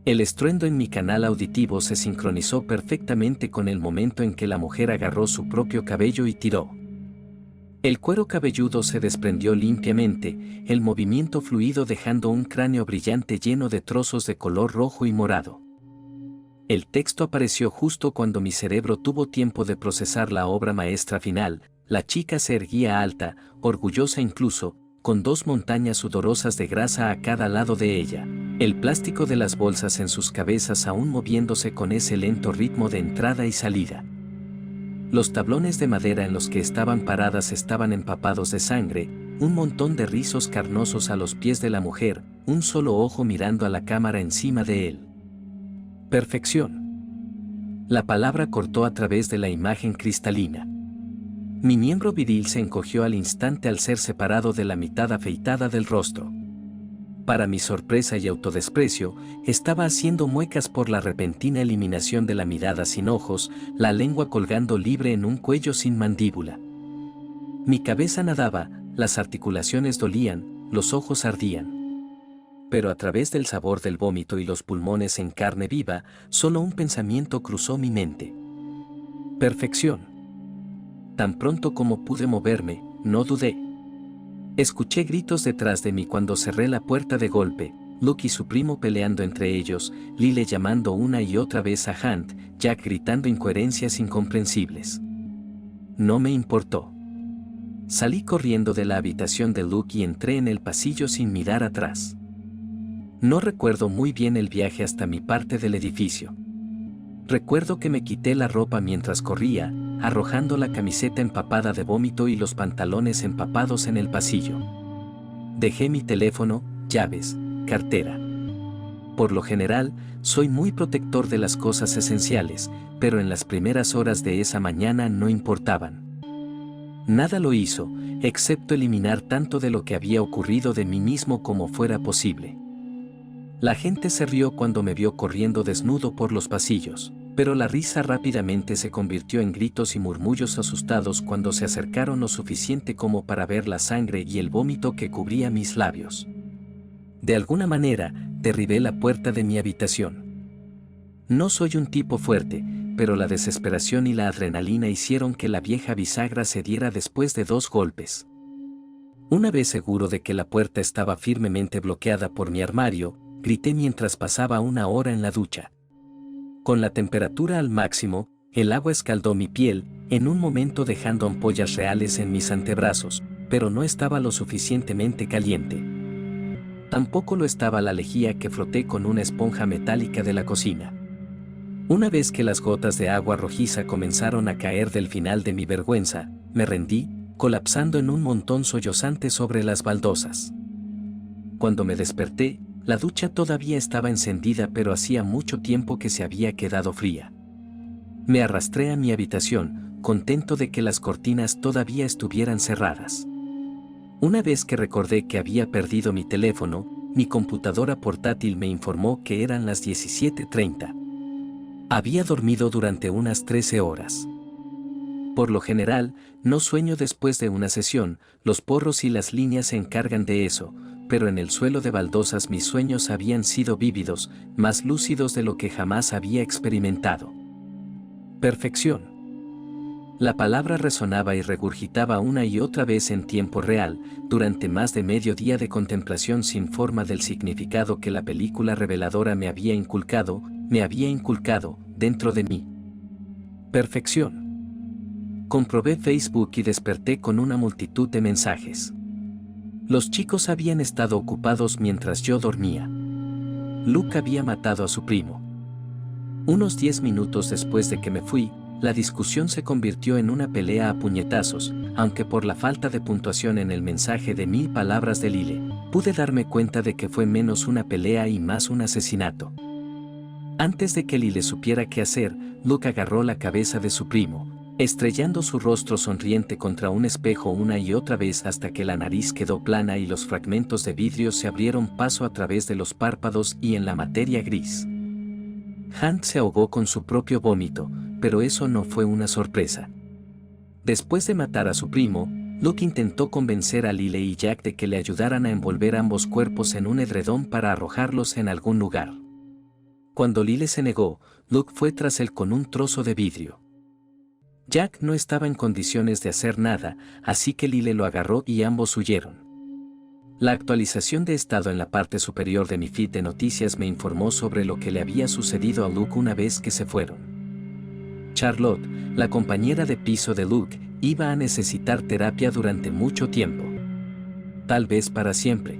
El estruendo en mi canal auditivo se sincronizó perfectamente con el momento en que la mujer agarró su propio cabello y tiró. El cuero cabelludo se desprendió limpiamente, el movimiento fluido dejando un cráneo brillante lleno de trozos de color rojo y morado. El texto apareció justo cuando mi cerebro tuvo tiempo de procesar la obra maestra final. La chica se erguía alta, orgullosa incluso, con dos montañas sudorosas de grasa a cada lado de ella, el plástico de las bolsas en sus cabezas aún moviéndose con ese lento ritmo de entrada y salida. Los tablones de madera en los que estaban paradas estaban empapados de sangre, un montón de rizos carnosos a los pies de la mujer, un solo ojo mirando a la cámara encima de él. Perfección. La palabra cortó a través de la imagen cristalina. Mi miembro viril se encogió al instante al ser separado de la mitad afeitada del rostro. Para mi sorpresa y autodesprecio, estaba haciendo muecas por la repentina eliminación de la mirada sin ojos, la lengua colgando libre en un cuello sin mandíbula. Mi cabeza nadaba, las articulaciones dolían, los ojos ardían. Pero a través del sabor del vómito y los pulmones en carne viva, solo un pensamiento cruzó mi mente. Perfección. Tan pronto como pude moverme, no dudé. Escuché gritos detrás de mí cuando cerré la puerta de golpe, Luke y su primo peleando entre ellos, Lyle llamando una y otra vez a Hunt, Jack gritando incoherencias incomprensibles. No me importó. Salí corriendo de la habitación de Luke y entré en el pasillo sin mirar atrás. No recuerdo muy bien el viaje hasta mi parte del edificio. Recuerdo que me quité la ropa mientras corría, arrojando la camiseta empapada de vómito y los pantalones empapados en el pasillo. Dejé mi teléfono, llaves, cartera. Por lo general, soy muy protector de las cosas esenciales, pero en las primeras horas de esa mañana no importaban. Nada lo hizo, excepto eliminar tanto de lo que había ocurrido de mí mismo como fuera posible. La gente se rió cuando me vio corriendo desnudo por los pasillos, pero la risa rápidamente se convirtió en gritos y murmullos asustados cuando se acercaron lo suficiente como para ver la sangre y el vómito que cubría mis labios. De alguna manera, derribé la puerta de mi habitación. No soy un tipo fuerte, pero la desesperación y la adrenalina hicieron que la vieja bisagra cediera después de 2 golpes. Una vez seguro de que la puerta estaba firmemente bloqueada por mi armario, grité mientras pasaba 1 hora en la ducha. Con la temperatura al máximo, el agua escaldó mi piel, en un momento dejando ampollas reales en mis antebrazos, pero no estaba lo suficientemente caliente. Tampoco lo estaba la lejía que froté con una esponja metálica de la cocina. Una vez que las gotas de agua rojiza comenzaron a caer del final de mi vergüenza, me rendí, colapsando en un montón sollozante sobre las baldosas. Cuando me desperté, la ducha todavía estaba encendida, pero hacía mucho tiempo que se había quedado fría. Me arrastré a mi habitación, contento de que las cortinas todavía estuvieran cerradas. Una vez que recordé que había perdido mi teléfono, mi computadora portátil me informó que eran las 17:30. Había dormido durante unas 13 horas. Por lo general, no sueño después de una sesión, los porros y las líneas se encargan de eso, pero en el suelo de baldosas mis sueños habían sido vívidos, más lúcidos de lo que jamás había experimentado. Perfección. La palabra resonaba y regurgitaba una y otra vez en tiempo real, durante más de medio día de contemplación sin forma del significado que la película reveladora me había inculcado dentro de mí. Perfección. Comprobé Facebook y desperté con una multitud de mensajes. Los chicos habían estado ocupados mientras yo dormía. Luke había matado a su primo. Unos 10 minutos después de que me fui, la discusión se convirtió en una pelea a puñetazos, aunque por la falta de puntuación en el mensaje de 1000 palabras de Lyle, pude darme cuenta de que fue menos una pelea y más un asesinato. Antes de que Lyle supiera qué hacer, Luke agarró la cabeza de su primo, estrellando su rostro sonriente contra un espejo una y otra vez hasta que la nariz quedó plana y los fragmentos de vidrio se abrieron paso a través de los párpados y en la materia gris. Hunt se ahogó con su propio vómito, pero eso no fue una sorpresa. Después de matar a su primo, Luke intentó convencer a Lyle y Jack de que le ayudaran a envolver ambos cuerpos en un edredón para arrojarlos en algún lugar. Cuando Lyle se negó, Luke fue tras él con un trozo de vidrio. Jack no estaba en condiciones de hacer nada, así que Lyle lo agarró y ambos huyeron. La actualización de estado en la parte superior de mi feed de noticias me informó sobre lo que le había sucedido a Luke una vez que se fueron. Charlotte, la compañera de piso de Luke, iba a necesitar terapia durante mucho tiempo. Tal vez para siempre.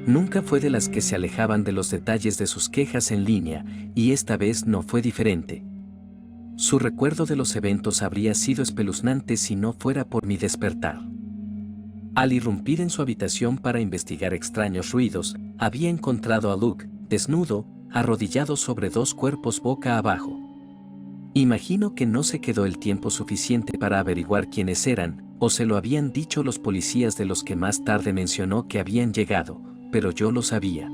Nunca fue de las que se alejaban de los detalles de sus quejas en línea, y esta vez no fue diferente. Su recuerdo de los eventos habría sido espeluznante si no fuera por mi despertar. Al irrumpir en su habitación para investigar extraños ruidos, había encontrado a Luke, desnudo, arrodillado sobre 2 cuerpos boca abajo. Imagino que no se quedó el tiempo suficiente para averiguar quiénes eran, o se lo habían dicho los policías de los que más tarde mencionó que habían llegado, pero yo lo sabía.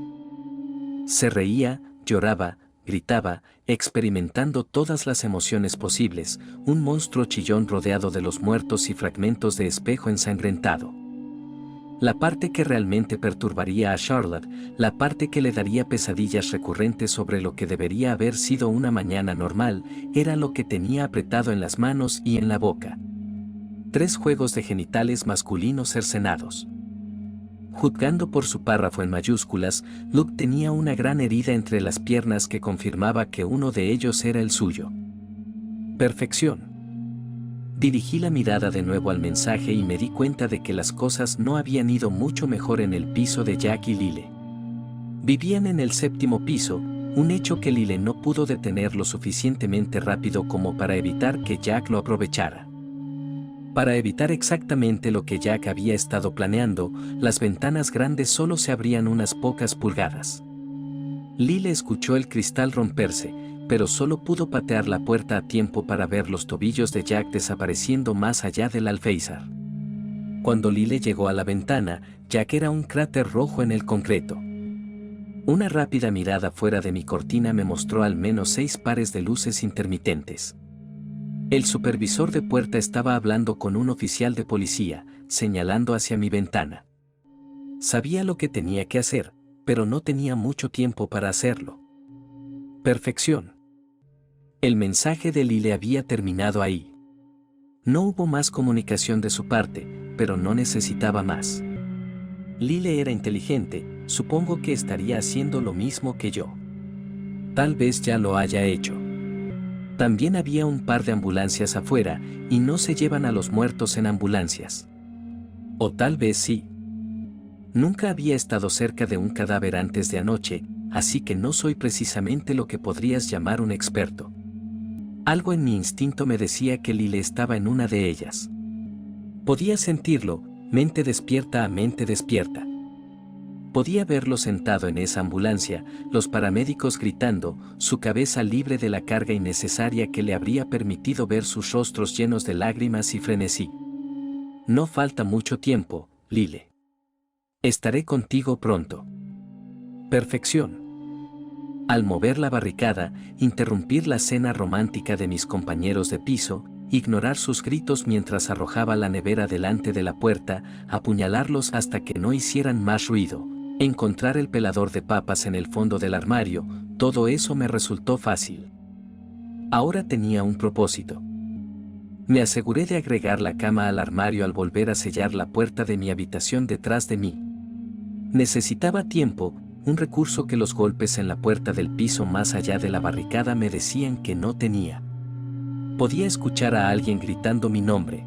Se reía, lloraba, gritaba, experimentando todas las emociones posibles, un monstruo chillón rodeado de los muertos y fragmentos de espejo ensangrentado. La parte que realmente perturbaría a Charlotte, la parte que le daría pesadillas recurrentes sobre lo que debería haber sido una mañana normal, era lo que tenía apretado en las manos y en la boca. 3 juegos de genitales masculinos cercenados. Juzgando por su párrafo en mayúsculas, Luke tenía una gran herida entre las piernas que confirmaba que uno de ellos era el suyo. Perfección. Dirigí la mirada de nuevo al mensaje y me di cuenta de que las cosas no habían ido mucho mejor en el piso de Jack y Lyle. Vivían en el 7º piso, Un hecho que Lyle no pudo detener lo suficientemente rápido como para evitar que Jack lo aprovechara. Para evitar exactamente lo que Jack había estado planeando, las ventanas grandes solo se abrían unas pocas pulgadas. Lyle escuchó el cristal romperse, pero solo pudo patear la puerta a tiempo para ver los tobillos de Jack desapareciendo más allá del alféizar. Cuando Lyle llegó a la ventana, Jack era un cráter rojo en el concreto. Una rápida mirada fuera de mi cortina me mostró al menos 6 pares de luces intermitentes. El supervisor de puerta estaba hablando con un oficial de policía, señalando hacia mi ventana. Sabía lo que tenía que hacer, pero no tenía mucho tiempo para hacerlo. Perfección. El mensaje de Lyle había terminado ahí. No hubo más comunicación de su parte, pero no necesitaba más. Lyle era inteligente, supongo que estaría haciendo lo mismo que yo. Tal vez ya lo haya hecho. También había un par de ambulancias afuera, y no se llevan a los muertos en ambulancias. O tal vez sí. Nunca había estado cerca de un cadáver antes de anoche, así que no soy precisamente lo que podrías llamar un experto. Algo en mi instinto me decía que Lyle estaba en una de ellas. Podía sentirlo, mente despierta a mente despierta. Podía verlo sentado en esa ambulancia, los paramédicos gritando, su cabeza libre de la carga innecesaria que le habría permitido ver sus rostros llenos de lágrimas y frenesí. No falta mucho tiempo, Lyle. Estaré contigo pronto. Perfección. Al mover la barricada, interrumpir la cena romántica de mis compañeros de piso, ignorar sus gritos mientras arrojaba la nevera delante de la puerta, apuñalarlos hasta que no hicieran más ruido, encontrar el pelador de papas en el fondo del armario, todo eso me resultó fácil. Ahora tenía un propósito. Me aseguré de agregar la cama al armario al volver a sellar la puerta de mi habitación detrás de mí. Necesitaba tiempo, un recurso que los golpes en la puerta del piso más allá de la barricada me decían que no tenía. Podía escuchar a alguien gritando mi nombre.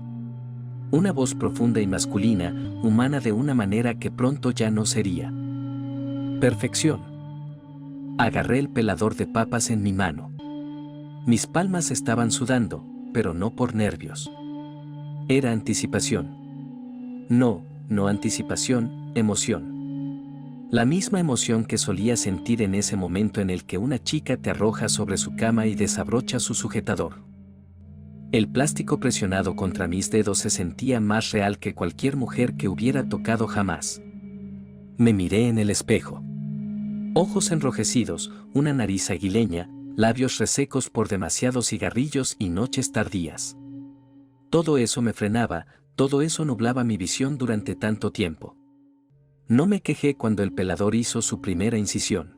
Una voz profunda y masculina, humana de una manera que pronto ya no sería. Perfección. Agarré el pelador de papas en mi mano. Mis palmas estaban sudando, pero no por nervios. Era anticipación. No anticipación, emoción. La misma emoción que solía sentir en ese momento en el que una chica te arroja sobre su cama y desabrocha su sujetador. El plástico presionado contra mis dedos se sentía más real que cualquier mujer que hubiera tocado jamás. Me miré en el espejo. Ojos enrojecidos, una nariz aguileña, labios resecos por demasiados cigarrillos y noches tardías. Todo eso me frenaba, todo eso nublaba mi visión durante tanto tiempo. No me quejé cuando el pelador hizo su primera incisión.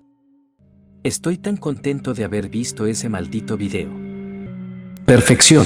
Estoy tan contento de haber visto ese maldito video. Perfección.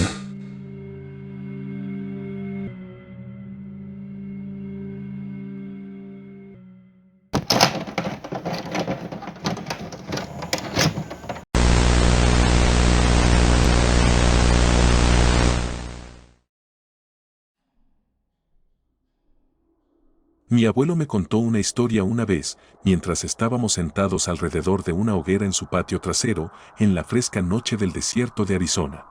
Mi abuelo me contó una historia una vez, mientras estábamos sentados alrededor de una hoguera en su patio trasero, en la fresca noche del desierto de Arizona.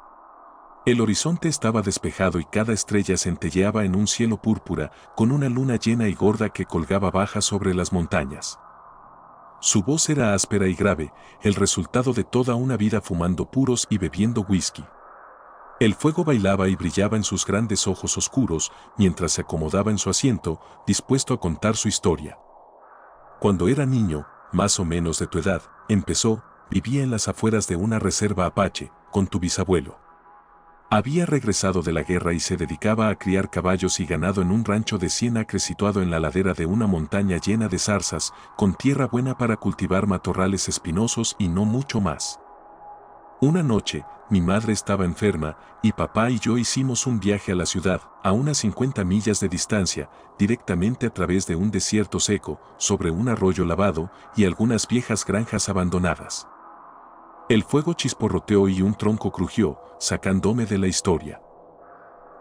El horizonte estaba despejado y cada estrella centelleaba en un cielo púrpura, con una luna llena y gorda que colgaba baja sobre las montañas. Su voz era áspera y grave, el resultado de toda una vida fumando puros y bebiendo whisky. El fuego bailaba y brillaba en sus grandes ojos oscuros, mientras se acomodaba en su asiento, dispuesto a contar su historia. Cuando era niño, más o menos de tu edad, vivía en las afueras de una reserva apache, con tu bisabuelo. Había regresado de la guerra y se dedicaba a criar caballos y ganado en un rancho de 100 acres situado en la ladera de una montaña llena de zarzas, con tierra buena para cultivar matorrales espinosos y no mucho más. Una noche, mi madre estaba enferma, y papá y yo hicimos un viaje a la ciudad, a unas 50 millas de distancia, directamente a través de un desierto seco, sobre un arroyo lavado, y algunas viejas granjas abandonadas. El fuego chisporroteó y un tronco crujió, sacándome de la historia.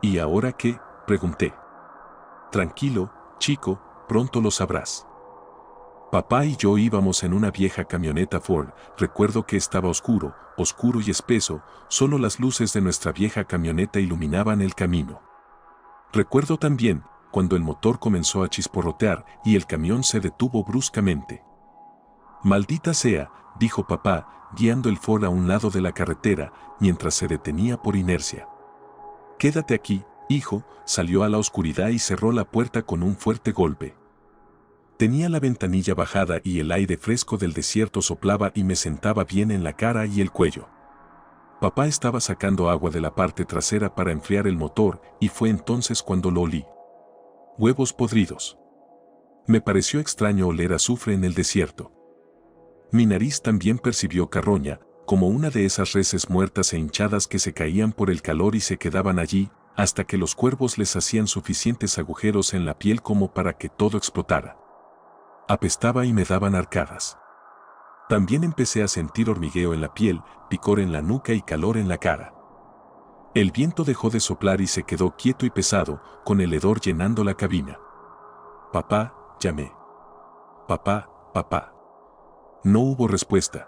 ¿Y ahora qué?, pregunté. Tranquilo, chico, pronto lo sabrás. Papá y yo íbamos en una vieja camioneta Ford. Recuerdo que estaba oscuro, oscuro y espeso, solo las luces de nuestra vieja camioneta iluminaban el camino. Recuerdo también cuando el motor comenzó a chisporrotear y el camión se detuvo bruscamente. «Maldita sea», dijo papá, guiando el Ford a un lado de la carretera mientras se detenía por inercia. «Quédate aquí, hijo», salió a la oscuridad y cerró la puerta con un fuerte golpe. Tenía la ventanilla bajada y el aire fresco del desierto soplaba y me sentaba bien en la cara y el cuello. Papá estaba sacando agua de la parte trasera para enfriar el motor y fue entonces cuando lo olí. Huevos podridos. Me pareció extraño oler azufre en el desierto. Mi nariz también percibió carroña, como una de esas reses muertas e hinchadas que se caían por el calor y se quedaban allí, hasta que los cuervos les hacían suficientes agujeros en la piel como para que todo explotara. Apestaba y me daban arcadas. También empecé a sentir hormigueo en la piel, picor en la nuca y calor en la cara. El viento dejó de soplar y se quedó quieto y pesado, con el hedor llenando la cabina. «Papá», llamé. «Papá, papá». No hubo respuesta.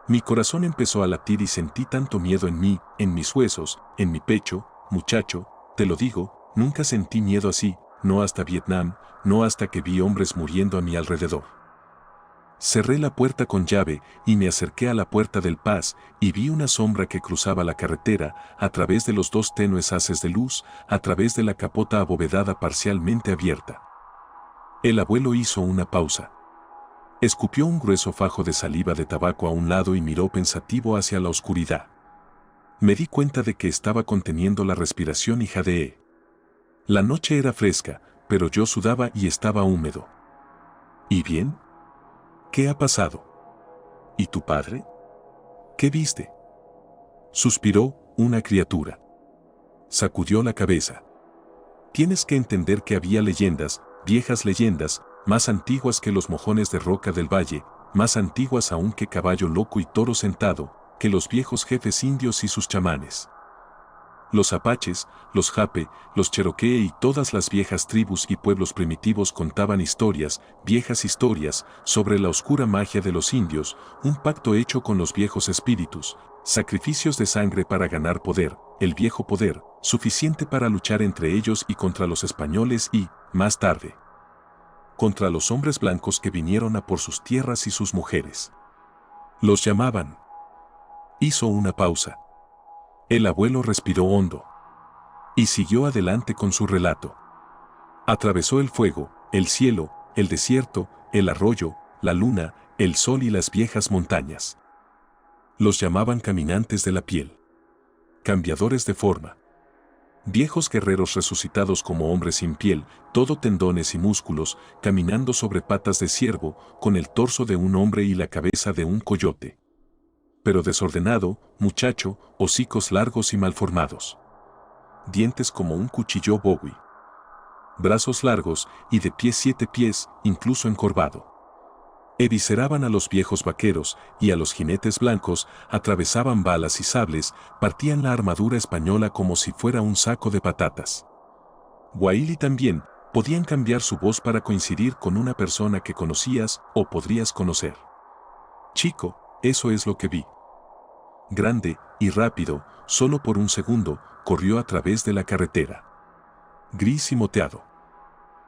Mi corazón empezó a latir y sentí tanto miedo en mí, en mis huesos, en mi pecho. Muchacho, te lo digo, nunca sentí miedo así, no hasta Vietnam, no hasta que vi hombres muriendo a mi alrededor. Cerré la puerta con llave y me acerqué a la puerta del Paz y vi una sombra que cruzaba la carretera a través de los dos tenues haces de luz, a través de la capota abovedada parcialmente abierta. El abuelo hizo una pausa. Escupió un grueso fajo de saliva de tabaco a un lado y miró pensativo hacia la oscuridad. Me di cuenta de que estaba conteniendo la respiración y jadeé. La noche era fresca, pero yo sudaba y estaba húmedo. ¿Y bien? ¿Qué ha pasado? ¿Y tu padre? ¿Qué viste? Suspiró una criatura. Sacudió la cabeza. Tienes que entender que había leyendas, viejas leyendas, más antiguas que los mojones de roca del valle, más antiguas aún que Caballo Loco y Toro Sentado, que los viejos jefes indios y sus chamanes. Los apaches, los jape, los cherokee y todas las viejas tribus y pueblos primitivos contaban historias, viejas historias, sobre la oscura magia de los indios, un pacto hecho con los viejos espíritus, sacrificios de sangre para ganar poder, el viejo poder, suficiente para luchar entre ellos y contra los españoles y, más tarde, contra los hombres blancos que vinieron a por sus tierras y sus mujeres. Los llamaban. Hizo una pausa. El abuelo respiró hondo. Y siguió adelante con su relato. Atravesó el fuego, el cielo, el desierto, el arroyo, la luna, el sol y las viejas montañas. Los llamaban caminantes de la piel. Cambiadores de forma. Viejos guerreros resucitados como hombres sin piel, todo tendones y músculos, caminando sobre patas de ciervo, con el torso de un hombre y la cabeza de un coyote. Pero desordenado, muchacho, hocicos largos y malformados. Dientes como un cuchillo Bowie. Brazos largos y de pies 7 pies, incluso encorvado. Evisceraban a los viejos vaqueros y a los jinetes blancos, atravesaban balas y sables, partían la armadura española como si fuera un saco de patatas. Guaili también, podían cambiar su voz para coincidir con una persona que conocías o podrías conocer. Chico, eso es lo que vi. Grande y rápido, solo por un segundo, corrió a través de la carretera. Gris y moteado.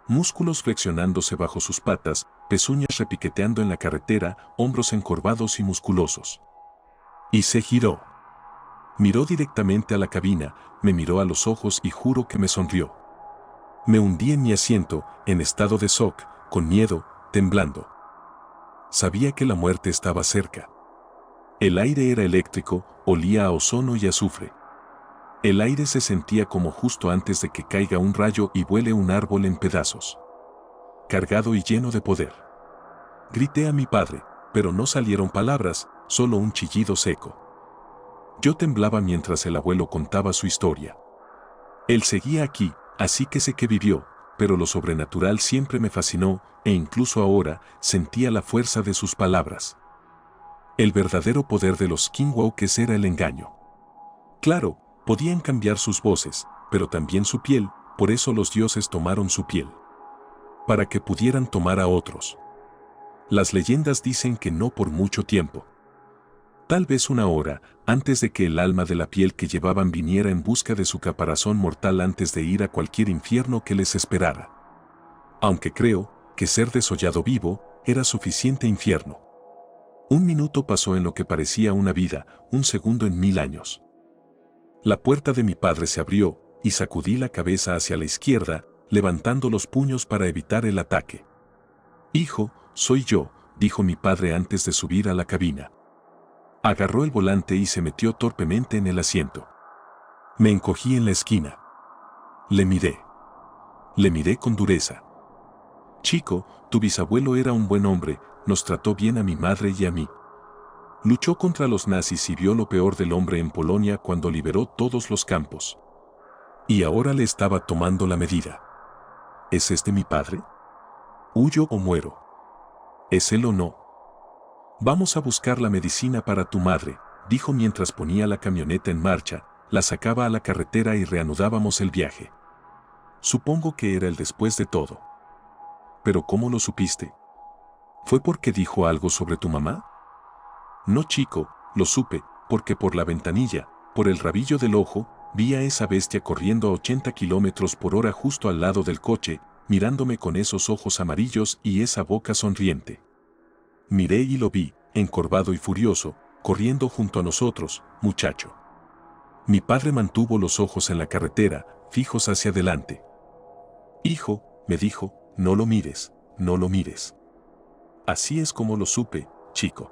Músculos flexionándose bajo sus patas, pezuñas repiqueteando en la carretera, hombros encorvados y musculosos. Y se giró. Miró directamente a la cabina, me miró a los ojos y juro que me sonrió. Me hundí en mi asiento, en estado de shock, con miedo, temblando. Sabía que la muerte estaba cerca. El aire era eléctrico, olía a ozono y azufre. El aire se sentía como justo antes de que caiga un rayo y vuele un árbol en pedazos. Cargado y lleno de poder. Grité a mi padre, pero no salieron palabras, solo un chillido seco. Yo temblaba mientras el abuelo contaba su historia. Él seguía aquí, así que sé que vivió, pero lo sobrenatural siempre me fascinó, e incluso ahora sentía la fuerza de sus palabras. El verdadero poder de los skinwalkers era el engaño. Claro, podían cambiar sus voces, pero también su piel, por eso los dioses tomaron su piel. Para que pudieran tomar a otros. Las leyendas dicen que no por mucho tiempo. Tal vez una hora, antes de que el alma de la piel que llevaban viniera en busca de su caparazón mortal antes de ir a cualquier infierno que les esperara. Aunque creo que ser desollado vivo era suficiente infierno. Un minuto pasó en lo que parecía una vida, un segundo en 1000 años. La puerta de mi padre se abrió, y sacudí la cabeza hacia la izquierda, levantando los puños para evitar el ataque. «Hijo, soy yo», dijo mi padre antes de subir a la cabina. Agarró el volante y se metió torpemente en el asiento. Me encogí en la esquina. Le miré. Le miré con dureza. «Chico, tu bisabuelo era un buen hombre, nos trató bien a mi madre y a mí. Luchó contra los nazis y vio lo peor del hombre en Polonia cuando liberó todos los campos. Y ahora le estaba tomando la medida. ¿Es este mi padre? ¿Huyo o muero? ¿Es él o no? Vamos a buscar la medicina para tu madre», dijo mientras ponía la camioneta en marcha, la sacaba a la carretera y reanudábamos el viaje. Supongo que era el después de todo. ¿Pero cómo lo supiste? ¿Fue porque dijo algo sobre tu mamá? No, chico, lo supe, porque por la ventanilla, por el rabillo del ojo, vi a esa bestia corriendo a 80 kilómetros por hora justo al lado del coche, mirándome con esos ojos amarillos y esa boca sonriente. Miré y lo vi, encorvado y furioso, corriendo junto a nosotros, muchacho. Mi padre mantuvo los ojos en la carretera, fijos hacia adelante. «Hijo», me dijo, «no lo mires, no lo mires». Así es como lo supe, chico.